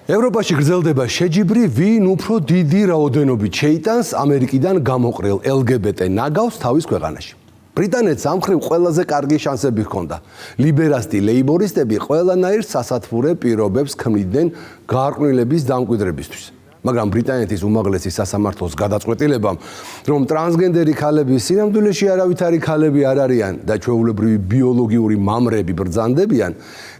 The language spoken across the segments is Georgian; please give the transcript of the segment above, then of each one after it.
ევროპაში გრძელდება შეჯიბრი, ვინ უფრო დიდი რაოდენობით შეიტანს ამერიკიდან გამოყრილ LGBT ნაგავს თავის ქვეყანაში. ბრიტანეთს ამ მხრივ ყველაზე კარგი შანსები ჰქონდა. ლიბერასტი ლეიბორისტები ყველანაირ სასათბურე პირობებს ქმნიდნენ გაარკვნილების დამკვიდრებისთვის. მაგრამ ბრიტანეთის უმაღლესი სასამართლოს გადაწყვეტილებამ, რომ ტრანსგენდერი ქალები სინამდვილეში არავითარი ქალები არ არიან და ჩვეულებრივი ბიოლოგიური მამრები ბრძანდებიან,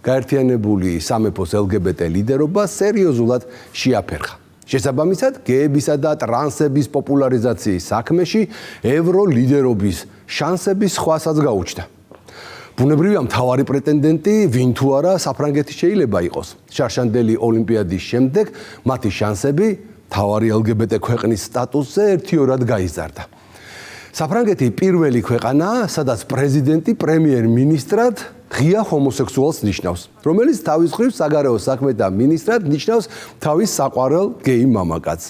გაერთიანებული სამეფოს LGBT ლიდერობა სერიოზულად შეაფერხა. შესაბამისად, გეებისა და ტრანსების პოპულარიზაციის საქმეში ევრო ლიდერობის შანსები სხვასაც გაუჩნდა. ბუნებრივია მთავარი პრეტენდენტი ვინ თუ არა საფრანგეთი შეიძლება იყოს. შარშანდელი ოლიმპიადის შემდეგ მათი შანსები მთავარი LGBT ქვეყნის სტატუსზე ერთიორად გაიზარდა. საფრანგეთი პირველი ქვეყანაა, სადაც პრეზიდენტი პრემიერ-მინისტრად ღია ჰომოსექსუალს ნიშნავს, რომელიც თავის მხრივ საგარეო საქმეთა მინისტრად ნიშნავს თავის საყვარელ გეი მამაკაცს.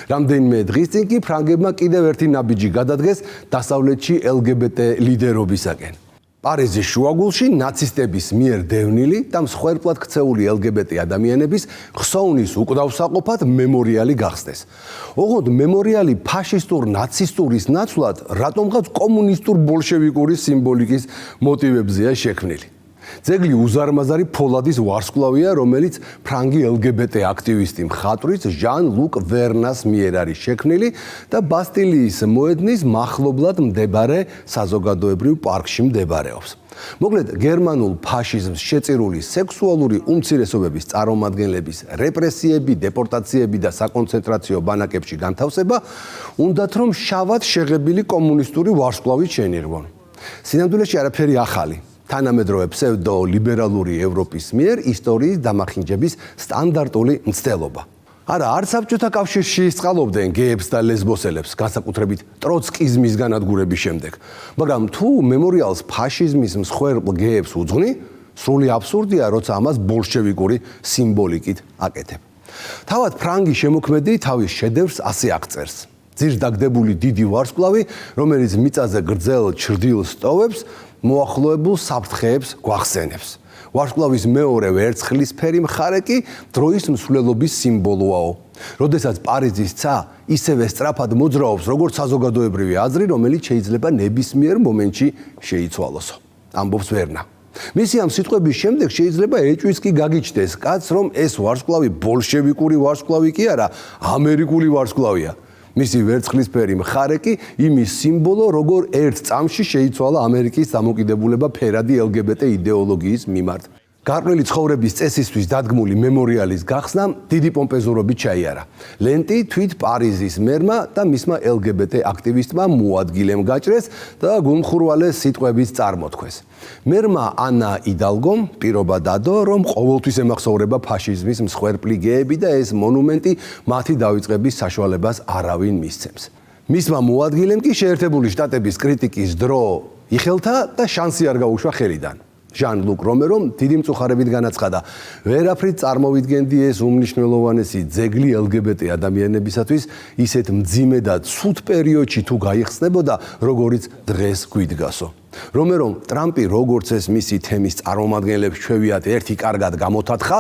რამდენიმე დღის წინ კი ფრანგებმა კიდევ ერთი ნაბიჯი გადადგეს დასავლეთში LGBT ლიდერობისაკენ. პარიზის შუაგულში ნაცისტების მიერ დევნილი და მსხვერპლად ქცეული LGBT ადამიანების ხსოვნის უკვდავსაყოფად მემორიალი გახსნეს. ოღონდ მემორიალი ფაშისტურ ნაცისტურის ნაცვლად რატომღაც კომუნისტურ ბოლშევიკური სიმბოლიკის მოტივებზეა შექმნილი. ძეგლი უზარმაზარი ფოლადის ვარსკვლავია, რომელიც ფრანგი LGBT აქტივისტი მხატვრის ჟან-ლუკ ვერნას მიერ არის შექმნილი და ბასტილიის მოედნის მახლობლად მდებარე საზოგადოებრივ პარკში მდებარეობს. მოკლედ, გერმანულ ფაშიზმს შეწირული სექსუალური უმცირესობების წარმომადგენლების რეპრესიები, დეპორტაციები და საკონცენტრაციო ბანაკებში განთავსება უნდათ რომ შავად შეღებილი კომუნისტური ვარსკვლავით შეინიღონ. სინამდვილეში არაფერი ახალი. თანამედროვე ფსევდო-ლიბერალური ევროპის მიერ ისტორიის დამახინჯების სტანდარტული მცდელობა. არა, არც საბჭოთა კავშირში სწყალობდნენ გეებს და ლესბოსელებს, განსაკუთრებით ტროცკიზმის განადგურების შემდეგ. მაგრამ თუ მემორიალს ფაშიზმის მსხვერპლ გეებს უძღვნი, სრული აბსურდია, როცა ამას ბოლშევიკური სიმბოლიკით აკეთებ. თავად ფრანგი შემოქმედი თავის შედევრს ასე აღწერს. ძირს-დაგდებული დიდი ვარსკვლავი, რომელიც მიწაზე გრძელ ჩრდილს ტოვებს, მოახლოებულ საფრთხეებს გვახსენებს. ვარსკვლავის მეორე ვერცხლისფერი მხარე კი დროის მსვლელობის სიმბოლოაო. როდესაც პარიზის ცა ისევე სწრაფად მოძრაობს, როგორც საზოგადოებრივი აზრი, რომელიც შეიძლება ნებისმიერ მომენტში შეიცვალოსო. ამბობს ვერნა. მისი ამ სიტყვების შემდეგ შეიძლება ეჭვიც კი გაგიჩნდეს კაცს, რომ ეს ვარსკვლავი ბოლშევიკური ვარსკვლავი კი არა, ამერიკული ვარსკვლავია. მისი ვერცხლისფერი მხარე კი იმის სიმბოლო, როგორ ერთ წამში შეიცვალა ამერიკის დამოკიდებულება ფერადი LGBT იდეოლოგიის მიმართ. გარკვეული ცხოვრების წესისთვის დადგმული მემორიალის გახსნამ დიდი პომპეზურობით ჩაიარა. ლენტი თვით პარიზის მერმა და მისმა LGBT აქტივისტმა მოადგილემ გაჭრეს და გულმხურვალე სიტყვებით წარმოთქვეს. მერმა ანა იდალგომ პირობა დადო, რომ ყოველთვის ემახსოვრება ფაშიზმის მსხვერპლი გეები და ეს მონუმენტი მათი დავიწყების საშუალებას არავინ მისცემს. მისმა მოადგილემ კი შეერთებული შტატების კრიტიკის დრო იხელთა და შანსი არ გაუშვა ხელიდან. ჟან-ლუკ რომერომ დიდი მწუხარებით განაცხადა, ვერაფრით წარმოვიდგენდი ეს უმნიშვნელოვანესი ძეგლი LGBT ადამიანებისათვის ისეთ მძიმე და ცუდ პერიოდში თუ გაიხსნებოდა, როგორიც დღეს გვიდგასო. რომერომ ტრამპი როგორც ეს მისი თემის წარმომადგენლებს ჩვევიათ ერთი კარგად გამოთათხა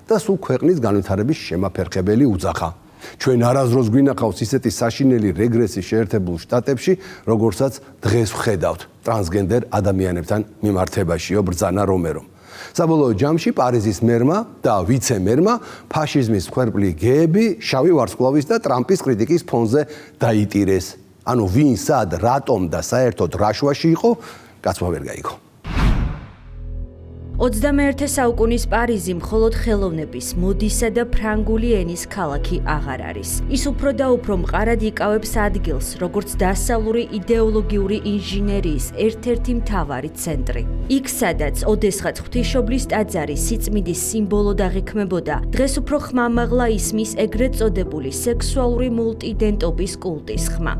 და სულ ქვეყნის განვითარების შემაფერხებელი უძახა. ჩვენ არასდროს გვინახავს ისეთი საშინელი რეგრესი შეერთებულ შტატებში, როგორცაც დღეს ვხედავთ ტრანსგენდერ ადამიანებთან მიმართებაშიო ბრძანა რომერომ. საბოლოო ჯამში პარიზის მერმა და ვიცე-მერმა ფაშიზმის მსხვერპლი გეები შავი ვარსკვლავის და ტრამპის კრიტიკის ფონზე დაიტირეს. ანუ ვინ სად, რატომ და საერთოდ რა შუაში იყო, კაცმა ვერ გაიგო. 21 საუკუნის პარიზი მხოლოდ ხელოვნების, მოდისა და ფრანგული ენის ქალაქი აღარ არის. ის უფრო და უფრო მყარად იკავებს ადგილს, როგორც დასავლური იდეოლოგიური ინჟინერიის ერთ-ერთი მთავარი ცენტრი. იქ, სადაც ოდესღაც ღვთისმშობლის ტაძარი სიწმინდის სიმბოლოდ აღიქმებოდა, დღეს უფრო ხმამაღლა ისმის ეგრეთ წოდებული სექსუალური მულტიდენტობის კულტის ხმა.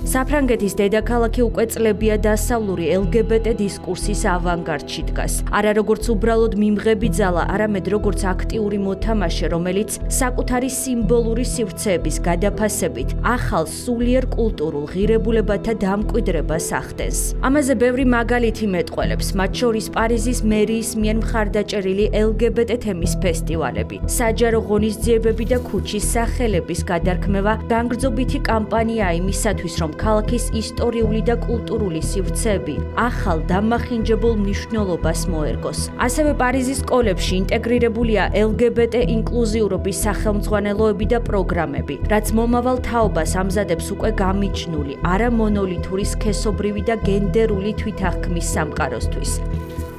საფრანგეთის დედაქალაქი უკვე წლებია დასავლური LGBT დისკურსის ავანგარდში დგას. არა როგორც უბრალოდ მიმღები ძალა, არამედ როგორც აქტიური მოთამაშე, რომელიც საკუთარი სიმბოლური სივრცეების გადაფასებით ახალ სულიერ კულტურულ ღირებულებათა დამკვიდრებას ახდენს. ამაზე ბევრი მაგალითი მეტყველებს, მათ შორის პარიზის მერიის მიერ მხარდაჭერილი LGBT თემის ფესტივალები, საჯარო ღონისძიებები და ქუჩის სახელების გადარქმევა განგრძობითი კამპანიაა იმისათვის, რომ ქალაქის ისტორიული და კულტურული სივრცეები ახალ დამახინჯებულ მნიშვნელობას მოერგოს. ასევე პარიზის სკოლებში ინტეგრირებულია LGBT ინკლუზიურობის სახელმძღვანელოები და პროგრამები, რაც მომავალ თაობას ამზადებს უკვე გამიჯნული, არა მონოლითური სქესობრივი და გენდერული თვითახქმის სამყაროსთვის.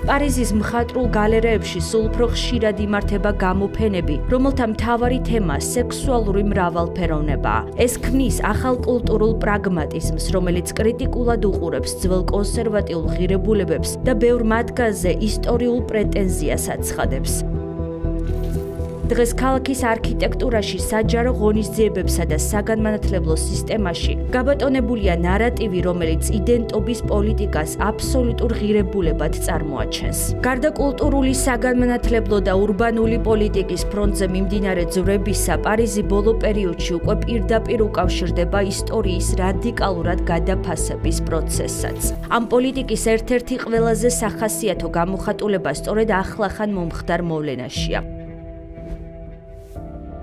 პარიზის მხატვრულ გალერეებში სულ უფრო ხშირად იმართება გამოფენები, რომელთა მთავარი თემა სექსუალური მრავალფეროვნებაა. ეს ქმნის ახალ კულტურულ პრაგმატიზმს, რომელიც კრიტიკულად უყურებს ძველ კონსერვატიულ ღირებულებებს და ბევრ მათგანზე ისტორიულ პრეტენზიას აცხადებს. დღეს ქალაქის არქიტექტურაში, საჯარო ღონისძიებებსა და საგანმანათლებლო სისტემაში გაბატონებულია ნარატივი, რომელიც იდენტობის პოლიტიკას აბსოლუტურ ღირებულებად წარმოაჩენს. გარდა კულტურული, საგანმანათლებლო და ურბანული პოლიტიკის ფრონტზე მიმდინარე ძვრებისა, პარიზი ბოლო პერიოდში უკვე პირდაპირ უკავშირდება ისტორიის რადიკალურად გადაფასების პროცესსაც. ამ პოლიტიკის ერთ-ერთი ყველაზე სახასიათო გამოხატულება სწორედ ახლახან მომხდარ მოვლენაშია.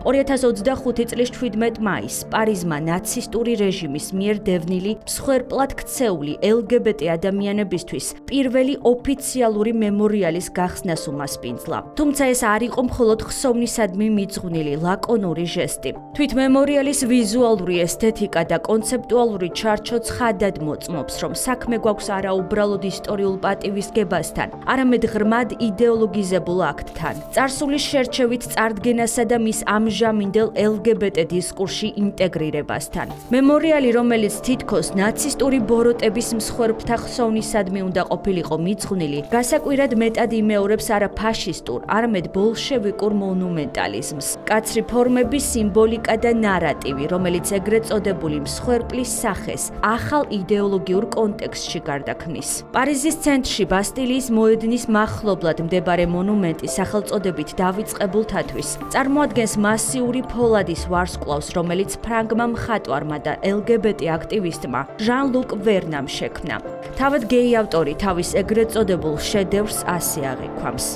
2025 წლის 17 მაისს პარიზმა ნაცისტური რეჟიმის მიერ დევნილი მსხვერპლად ქცეული LGBT ადამიანებისთვის პირველი ოფიციალური მემორიალის გახსნას უმასპინძლა. თუმცა ეს არ იყო მხოლოდ ხსოვნისადმი მიძღვნილი ლაკონური ჟესტი. თვით მემორიალის ვიზუალური ესთეტიკა და კონცეპტუალური ჩარჩო ცხადად მოწმობს, რომ საქმე გვაქვს არა უბრალოდ ისტორიულ პატივისგებასთან, არამედ ღრმად იდეოლოგიზებულ აქტთან. წარსულის შერჩევით წარდგენასა და მის ამჟამინდელ LGBT დისკურსში ინტეგრირებასთან. მემორიალი, რომელიც თითქოს ნაცისტური ბოროტების მსხვერპლთა ხსოვნისადმი უნდა ყოფილიყო მიძღვნილი, გასაკვირად მეტად იმეორებს არა ფაშისტურ, არამედ ბოლშევიკურ მონუმენტალიზმს. კაცრი ფორმების სიმბოლიკა და ნარატივი, რომელიც ეგრეთ წოდებული მსხვერპლის სახეს ახალ იდეოლოგიურ კონტექსტში გარდაქმნის. პარიზის ცენტრში ბასტილიის მოედნის მახლობლად მდებარეობს მონუმენტი სახელწოდებით დავიწყებულთათვის. წარმოადგენს მასიური ფოლადის ვარსკვლავს, რომელიც ფრანგმა მხატვარმა და LGBT აქტივისტმა ჟან-ლუკ ვერნამ შექმნა. თავად გეი ავტორი თავის ეგრეთ წოდებულ შედევრს ასე აღიქვამს.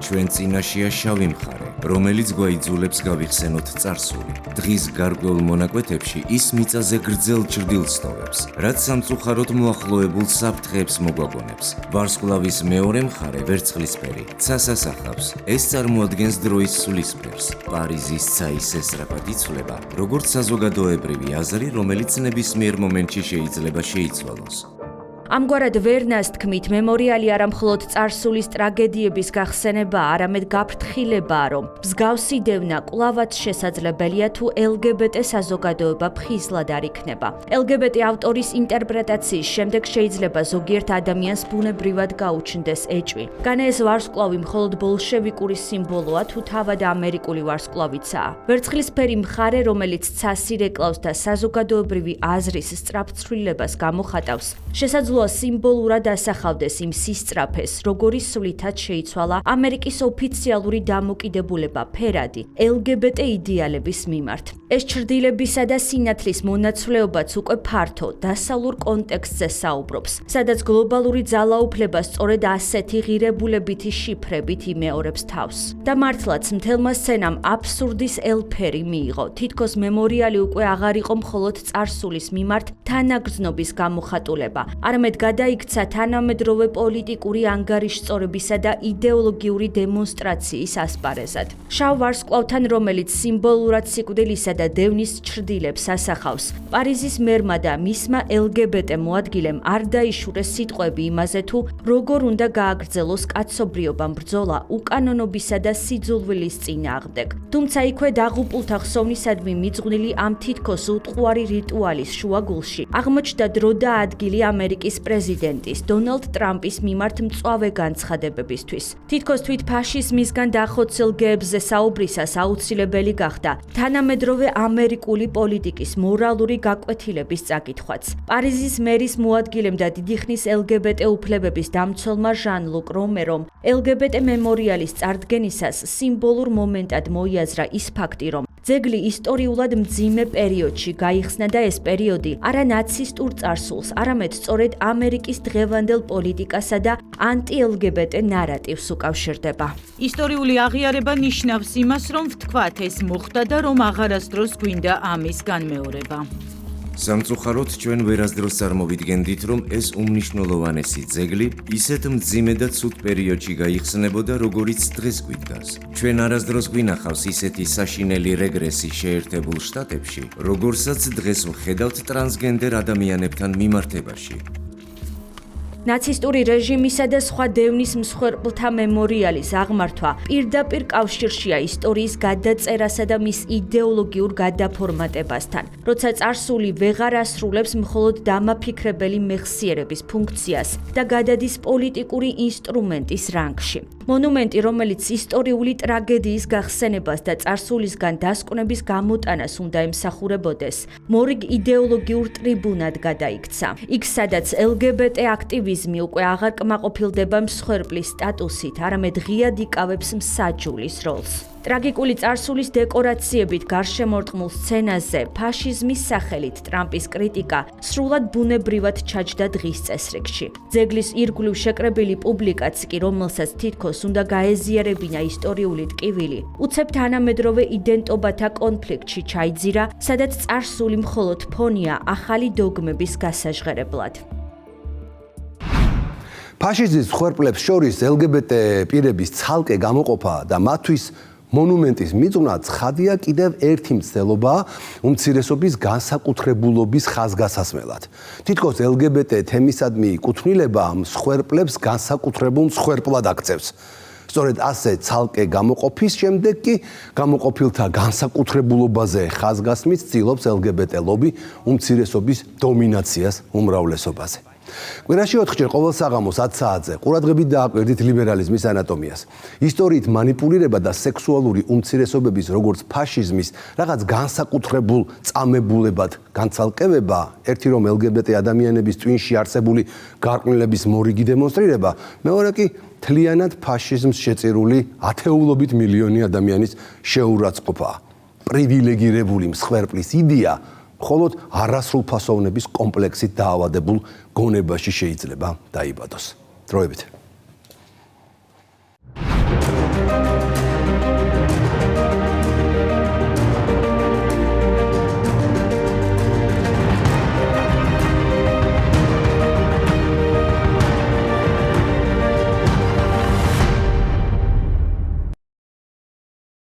ჩვენ წინაშეა შავი მხარე, რომელიც გვაიძულებს გავიხსენოთ წარსული. დღის გარკვეულ მონაკვეთებში ის მიწაზე გრძელ ჭრდილს ტოვებს, რაც სამწუხაროდ მოახლოებულ საფრთხეებს მოგვაგონებს. ვარსკვლავის მეორე მხარე, ვერცხლისფერი, ცას ასახავს. ეს წარმოადგენს დროის სულისფერს. პარიზის ცაის ესწრაფად იცვლება, როგორც საზოგადოებრივი აზრი, რომელიც ნებისმიერ მომენტში შეიძლება შეიცვალოს. ამგვარად ვერნას თქმით, მემორიალი არა მხოლოდ წარსულის ტრაგედიების გახსენებაა, არამედ გაფრთხილებაა, რომ მსგავსი დევნა კვლავაც შესაძლებელია თუ LGBT საზოგადოება ფხიზლად არ იქნება. LGBT ავტორის ინტერპრეტაციის შემდეგ შეიძლება ზოგიერთ ადამიანს ბუნებრივად გაუჩნდეს ეჭვი. განა ეს ვარსკვლავი მხოლოდ ბოლშევიკური სიმბოლოა თუ თავად ამერიკული ვარსკვლავიცაა. ვერცხლისფერი მხარე, რომელიც ცასი რეკლავს და საზოგადოებრივი აზრის სწრაფცვლილებას გამოხატავს, შესაძლოა სიმბოლურად ასახავდეს იმ სისწრაფეს, როგორი სულითაც შეიცვალა ამერიკის ოფიციალური დამოკიდებულება ფერადი LGBT იდეალების მიმართ. ეს ჩრდილებისა და სინათლის მონაცვლეობაც უკვე ფართო დასავლურ კონტექსტზე საუბრობს, სადაც გლობალური ძალაუფლება სწორედ ასეთი ღირებულებითი შიფრებით იმეორებს თავს. და მართლაც მთელმა სცენამ აბსურდის ელფერი მიიღო. თითქოს მემორიალი უკვე აღარ იყო მხოლოდ წარსულის მიმართ თანაგრძნობის გამოხატულება, არამედ გადაიქცა თანამედროვე პოლიტიკური ანგარიშწორებისა და იდეოლოგიური დემონსტრაციის ასპარეზად. შავ ვარსკვლავთან, რომელიც სიმბოლურად სიკვდილისა და დევნის ჩრდილებს ასახავს, პარიზის მერმა და მისმა LGBT მოადგილემ არ დაიშურეს სიტყვები იმაზე თუ როგორ უნდა გააგრძელოს კაცობრიობამ ბრძოლა უკანონობისა და სიძულვილის წინააღმდეგ. თუმცა იქვე დაღუპულთა ხსოვნისადმი მიძღვნილი ამ თითქოს უტყუარი რიტუალის შუაგულში აღმოჩნდა დრო და ადგილი ამერიკის პრეზიდენტის დონალდ ტრამპის მიმართ მწვავე განცხადებებისთვის. თითქოს თვით ფაშიზმისგან დახოცილ გებზე საუბრისას აუცილებელი გახდა თანამედროვე ამერიკული პოლიტიკის მორალური გაკვეთილების წაკითხვაც. პარიზის მერის მოადგილემ და დიდი ხნის LGBT უფლებების დამცველმა ჟან-ლუკ რომერომ LGBT მემორიალის წარდგენისას სიმბოლურ მომენტად მოიაზრა ის ფაქტი, რომ ძეგლი ისტორიულად მძიმე პერიოდში გაიხსნა და ეს პერიოდი არა ნაცისტურ წარსულს, არამედ სწორედ ამერიკის დღევანდელ პოლიტიკასა და ანტი-LGBT ნარატივს უკავშირდება. ისტორიული აღიარება ნიშნავს იმას, რომ ვთქვათ, ეს მოხდა და რომ აღარასდროს გვინდა ამის განმეორება. სამწუხაროდ ჩვენ ვერასდროს წარმოვიდგენდით, რომ ეს უმნიშვნელოვანესი ძეგლი ისეთ მძიმე და ცუდ პერიოდში გაიხსნებოდა, როგორიც დღეს გვიდგას. ჩვენ არასდროს გვინახავს ისეთი საშინელი რეგრესი შეერთებულ შტატებში, როგორსაც დღეს ვხედავთ ტრანსგენდერ ადამიანებთან მიმართებაში. ნაცისტური რეჟიმისა და სხვა დევნის მსხვერპლთა მემორიალის აღმართვა პირდაპირ კავშირშია ისტორიის გადაწერასა და მის იდეოლოგიურ გადაფორმატებასთან, როცა წარსული ვეღარ ასრულებს მხოლოდ დამაფიქრებელი მეხსიერების ფუნქციას და გადადის პოლიტიკური ინსტრუმენტის რანგში. მონუმენტი, რომელიც ისტორიული ტრაგედიის გახსენებას და წარსულისგან დასკვნების გამოტანას უნდა ემსახურებოდეს, მორიგ იდეოლოგიურ ტრიბუნად გადაიქცა. იქ, სადაც LGBT აქტივიზმი უკვე აღარ კმაყოფილდება მსხვერპლის სტატუსით, არამედ ღიად იკავებს მსაჯულის როლს. ტრაგიკული წარსულის დეკორაციებით გარშემორტყმულ სცენაზე ფაშიზმის სახელით ტრამპის კრიტიკა სრულად ბუნებრივად ჩაჯდა დღის წესრიგში. ძეგლის ირგვლივ შეკრებილი პუბლიკაც კი, რომელსაც თითქოს უნდა გაეზიარებინა ისტორიული ტკივილი, უცებ თანამედროვე იდენტობათა კონფლიქტში ჩაიძირა, სადაც წარსული მხოლოდ ფონია ახალი დოგმების გასაჟღერებლად. ფაშიზმის მსხვერპლებს შორის LGBT პირების ცალკე გამოყოფა და მათთვის მონუმენტის მიწვნა ცხადია კიდევ ერთი მცდელობა უმცირესობის განსაკუთრებულობის ხაზგასასმელად. თითქოს LGBT თემისადმი კუთვნილება მსხვერპლებს განსაკუთრებულ მსხვერპლად აქცევს. სწორედ ასე ცალკე გამოყოფის შემდეგ კი გამოყოფილთა განსაკუთრებულობაზე ხაზგასმით ცდილობს LGBT ლობი უმცირესობის დომინაციას უმრავლესობაზე. კვირაში 4-ჯერ ყოველ საღამოს 10 საათზე ყურადღებით დააკვირდით ლიბერალიზმის ანატომიას. ისტორიით манипуლირება და სექსუალური უმცირესობების როგორც ფაშიზმის რაღაც განსაკუთრებულ წამებულებად განცალკევება, ერთი რომ LGBT ადამიანების ტვინში არსებული გარყვნილების მორიგი დემონსტრირება, მეორე კი თლიანად ფაშიზმს შეწირული ათეულობით მილიონი ადამიანის შეურაცხყოფაა. პრივილეგირებული მსხვერპლის იდეა მხოლოდ არასრულფასოვნების კომპლექსით დაავადებულ გონებაში შეიძლება დაიბადოს. დროებით.